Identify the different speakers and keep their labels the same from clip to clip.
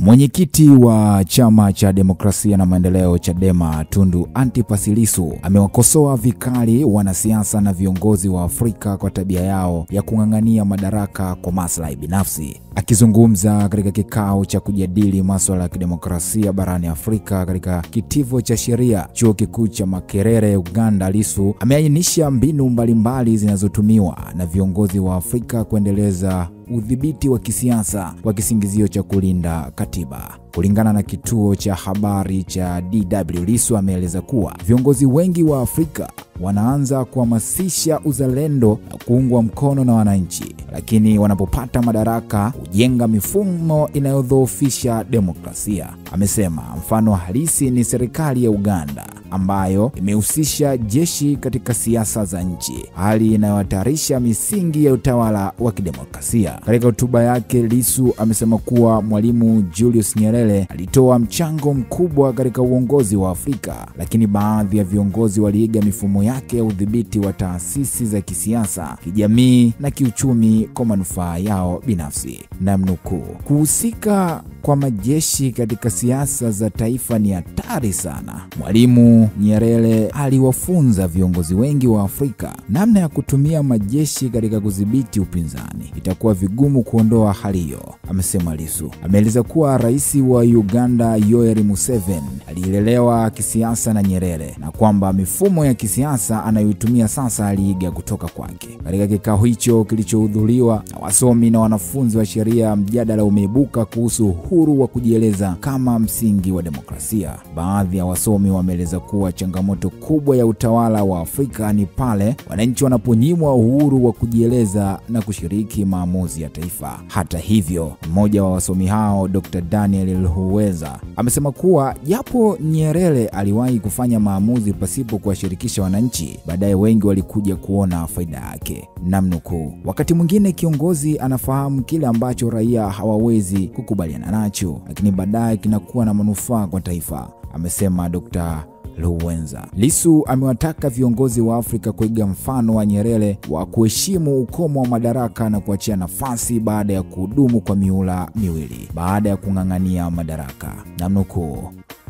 Speaker 1: Mwenyekiti wa Chama cha Demokrasia na Maendeleo Chadema Tundu Antipas Lissu amewakosoa vikali wanasiasa na viongozi wa Afrika kwa tabia yao ya kung'ang'ania madaraka kwa maslahi binafsi. Akizungumza katika kikao cha kujadili masuala ya kidemokrasia barani Afrika katika kitivo cha sheria Chuo Kikuu cha Makerere, Uganda, Lissu ameainisha mbinu mbalimbali zinazotumiwa na viongozi wa Afrika kuendeleza udhibiti wa kisiasa kwa kisingizio cha kulinda katiba. Kulingana na kituo cha habari cha DW, Lissu ameeleza kuwa viongozi wengi wa Afrika wanaanza kuhamasisha uzalendo na kuungwa mkono na wananchi, lakini wanapopata madaraka hujenga mifumo inayodhoofisha demokrasia. Amesema mfano halisi ni serikali ya Uganda ambayo imehusisha jeshi katika siasa za nchi, hali inayohatarisha misingi ya utawala wa kidemokrasia. Katika hotuba yake, Lissu amesema kuwa Mwalimu Julius Nyerere alitoa mchango mkubwa katika uongozi wa Afrika, lakini baadhi ya viongozi waliiga mifumo yake ya udhibiti wa taasisi za kisiasa, kijamii na kiuchumi kwa manufaa yao binafsi. Namnukuu, kuhusika kwa majeshi katika siasa za taifa ni hatari sana. Mwalimu Nyerere aliwafunza viongozi wengi wa Afrika namna ya kutumia majeshi katika kudhibiti upinzani. Itakuwa vigumu kuondoa hali hiyo, amesema Lissu. Ameeleza kuwa rais wa Uganda Yoweri Museveni alilelewa kisiasa na Nyerere na kwamba mifumo ya kisiasa anayoitumia sasa aliiga kutoka kwake. Katika kikao hicho kilichohudhuriwa na wasomi na wanafunzi wa sheria, mjadala umeibuka kuhusu uhuru wa kujieleza kama msingi wa demokrasia. Baadhi ya wasomi wameeleza kuwa changamoto kubwa ya utawala wa Afrika ni pale wananchi wanaponyimwa uhuru wa kujieleza na kushiriki maamuzi ya taifa. Hata hivyo, mmoja wa wasomi hao, Dr. Daniel Luhweza, amesema kuwa japo Nyerere aliwahi kufanya maamuzi pasipo kuwashirikisha wananchi, baadaye wengi walikuja kuona faida yake. Namnukuu, wakati mwingine kiongozi anafahamu kile ambacho raia hawawezi kukubaliana nacho, lakini baadaye kinakuwa na manufaa kwa taifa, amesema Dr. Luhweza. Lissu amewataka viongozi wa Afrika kuiga mfano wa Nyerere wa kuheshimu ukomo wa madaraka na kuachia nafasi baada ya kuhudumu kwa mihula miwili baada ya kung'ang'ania madaraka. Namnukuu,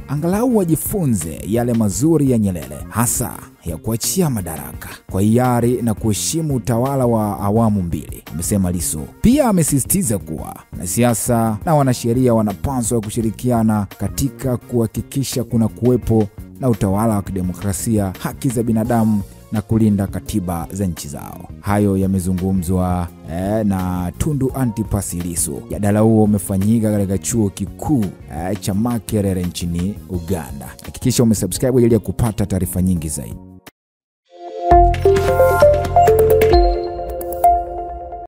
Speaker 1: angalau wajifunze yale mazuri ya Nyerere, hasa ya kuachia madaraka kwa hiari na kuheshimu utawala wa awamu mbili, amesema Lissu. Pia amesisitiza kuwa wanasiasa na wanasheria wanapaswa kushirikiana katika kuhakikisha kuna kuwepo na utawala wa kidemokrasia, haki za binadamu na kulinda katiba za nchi zao. Hayo yamezungumzwa na Tundu Antipas Lissu. Mjadala huo umefanyika katika Chuo Kikuu cha Makerere nchini Uganda. Hakikisha umesubscribe ili kupata taarifa nyingi zaidi.